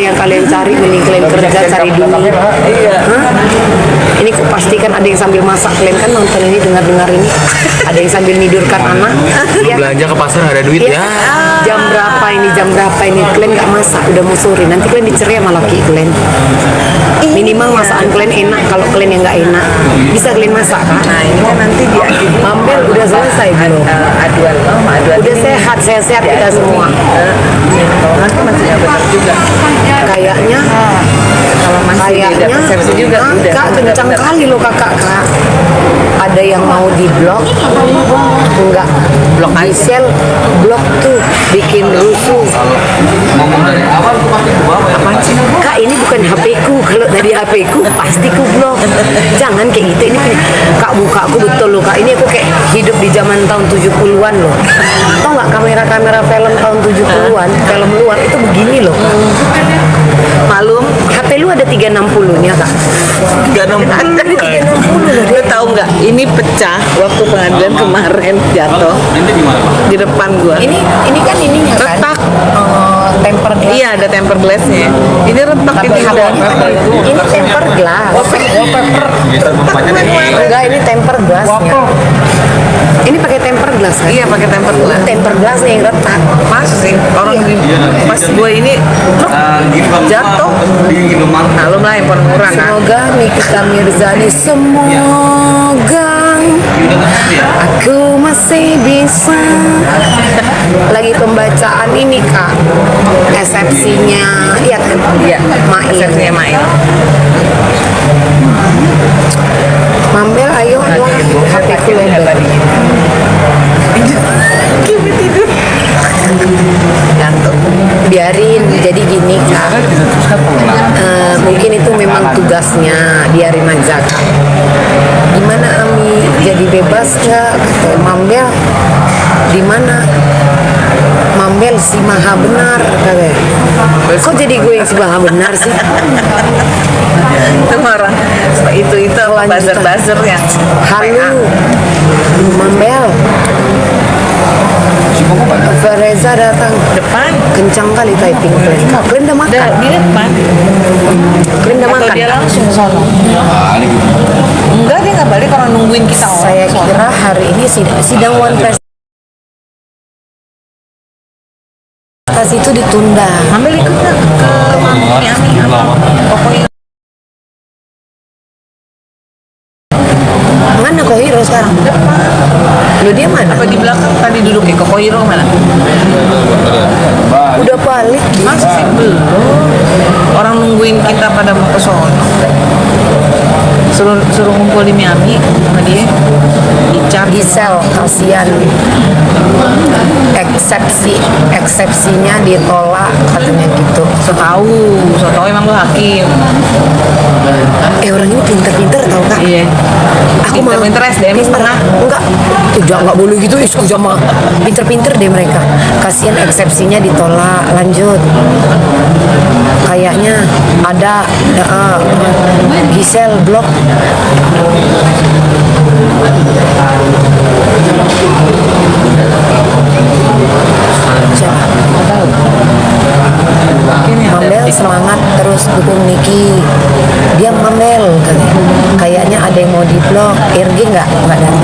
yang kalian cari, mending kalian kerja cari duit. Hah? Ini kok pastikan ada yang sambil masak, kalian kan nonton ini dengar ini, ada yang sambil nidurkan anak. Ya. Belanja ke pasar nggak ada duit ya. Jam berapa ini? Kalian nggak masak, udah mau sore. Nanti kalian dicerai sama laki kalian. Minimal masakan kalian enak. Kalau kalian yang nggak enak, bisa kalian masak kan? Nah ini kan nanti diajuin. Mambel udah selesai belum? Aduan Udah sehat kita semua. Nanti masih benar juga. Kayaknya Kalau masih beda persepsi juga udah. Kak kencang kali loh kakak. Ada yang mau di blok, enggak blok Gisel, blok tuh bikin rusuh. Ngomong dari awal tuh pasti ke bawah. Apaan sih? Kak ini bukan HP ku, kalau dari HP ku pasti ku blok. Jangan kayak gitu, ini kak buka aku betul loh kak. Ini aku kayak hidup di zaman tahun 70-an loh. Tau nggak kamera-kamera film tahun 70-an, film luar itu begini loh. Malum, HP lu ada 360-nya kak? 360. 360 loh. Lu tahu nggak? Ini pecah waktu pengadilan kemarin jatuh Ini di mana? di depan gua. Ini kan ininya kan? Retak. Temper glass. Iya ada temper glassnya. Ini retak Tapi ini udah. ini temper glass. Bisa bapaknya nih. Enggak, ini temper glassnya. Ini pakai temper glass kan? Iya pakai temper glass. Temper glassnya yang retak. Pas sih orang di pas gua ini jatuh. Di Indomaret. Nah lu lah yang paling murah kan. Semoga Nikita Mirzani, semoga aku masih bisa. Lagi pembacaan ini kak, eksepsinya, iya kan? Iya. Main. Resepnya main. Mambel, ayo lah, HP ku lebar. Kimi tidur. Gantung. Biarin, jadi gini kak, mungkin itu memang tugasnya, biarin aja kak. Gimana Ami, jadi bebas nggak? Kata Mambel, di mana? Mambel si maha benar katanya. Kok jadi gue yang si maha benar sih? Itu orang itu buzzer yang Halo, Mambel. Reza datang depan. kencang kali typing kalian. Kalian udah makan? Di depan. Kalian udah Atau makan? dia langsung sono. Enggak dia nggak balik orang nungguin kita. Saya kira hari ini sidang One Press itu ditunda. Ambil ikut nggak ke mamanya Ami apa? Pokoknya Mana Kohiro sekarang? Lu dia mana? apa di belakang tadi duduk ya Koko Hiro mana? Udah balik. Masa sih belum? Orang nungguin kita pada mau ke sono. Suruh ngumpul di Miami sama dia. Icar Gisel, kasihan. Eksepsinya ditolak katanya gitu. so tahu emang lu hakim. Orang ini pinter-pinter tau kak? Iya. Aku malah Pinter SDM setengah. Enggak, nggak boleh gitu. Jangan pinter-pinter deh mereka. Kasihan eksepsinya ditolak. Lanjut. Kayaknya ada Gisel blok. Mambel semangat terus dukung Niki. Dia Mambel kayaknya ada yang mau di blok. Irgi nggak datang.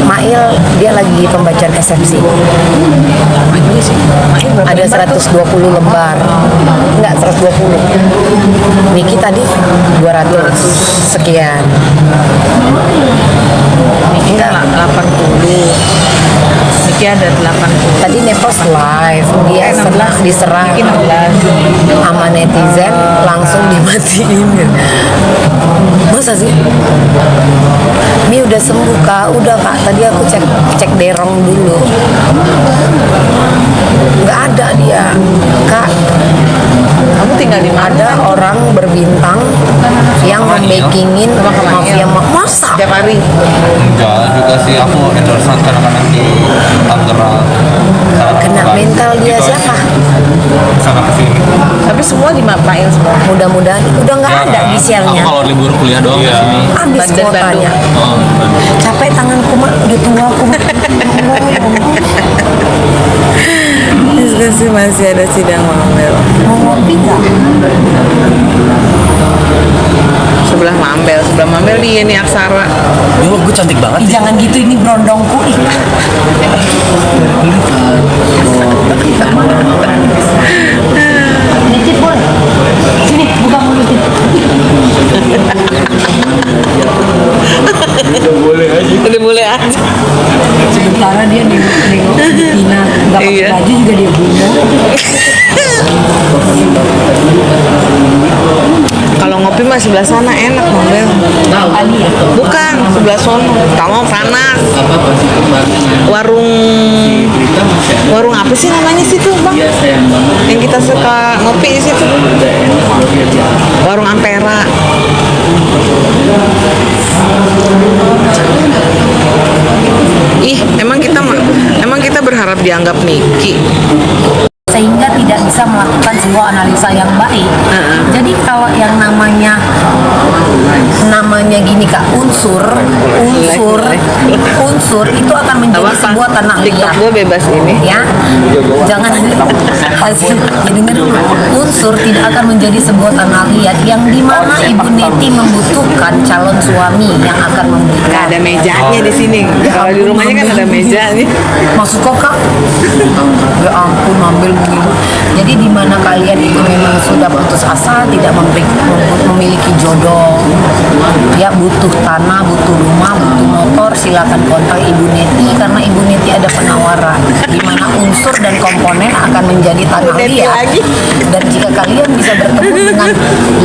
Mail dia lagi pembacaan eksepsi. Ada 120 lembar. Enggak 120. Niki tadi 200 sekian. Niki Enggak. 80. Niki ada 80. Tadi Nepos live, dia setelah diserang sama netizen langsung dimatiin. Masa sih? Mi udah sembuh kak, udah kak. Tadi aku cek derong dulu, nggak ada dia kak. Kamu tinggal di mana? Ada orang berbintang yang membakingin mafia masa. Setiap hari. Enggak juga sih, aku endorsean kadang-kadang di Tangerang. Kena mental dia siapa? Sana kesini. Tapi semua dimapain semua. Mudah-mudahan udah nggak ada di Aku sialnya. kalau libur kuliah doang di sini. Habis Bandung. kuotanya. Oh, Capek tanganku mak, udah tua aku mak. Diskusi masih ada sidang Mambel. Mau ngopi nggak? Sebelah Mambel di ini Aksara. Yo, gue cantik banget. Ih, jangan gitu, ini berondongku. Ih. Nicip boleh? Sini, buka mulutnya. Udah boleh aja. Sementara dia nengok Tina nggak pakai Iya. baju juga dia bunuh. Kalau ngopi mah sebelah sana enak Mambel. Kali ya. Bukan sebelah sono. Kamu panas. Warung apa sih namanya situ bang? Yang kita suka ngopi di situ. Warung Ampera. Ih, emang kita berharap dianggap Niki. Sehingga tidak bisa melakukan sebuah analisa yang baik. Jadi kalau yang namanya gini Kak, unsur itu akan menjadi sebuah tanah TikTok liat. gue bebas ini. Ya, jangan hasil. Jadi dulu, unsur tidak akan menjadi sebuah tanah liat yang dimana Ibu Neti membutuhkan calon suami yang akan Gak memberikan. ada mejanya di sini. Kalau di rumahnya kan ada meja nih. Maksud kok Kak? Ya ampun, ambil begini. Jadi di mana kalian itu memang sudah putus asa, tidak memiliki jodoh, ya butuh tanah, butuh rumah, butuh motor, silakan kontak Ibu Neti karena Ibu Neti ada penawaran di mana unsur dan komponen akan menjadi tanah Neti liat. lagi. Dan jika kalian bisa bertemu dengan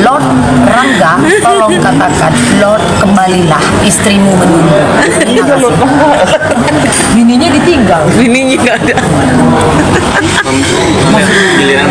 Lord Rangga, tolong katakan Lord kembalilah, istrimu menunggu. Terima kasih. Bininya ditinggal. Bininya gak ada. Giliran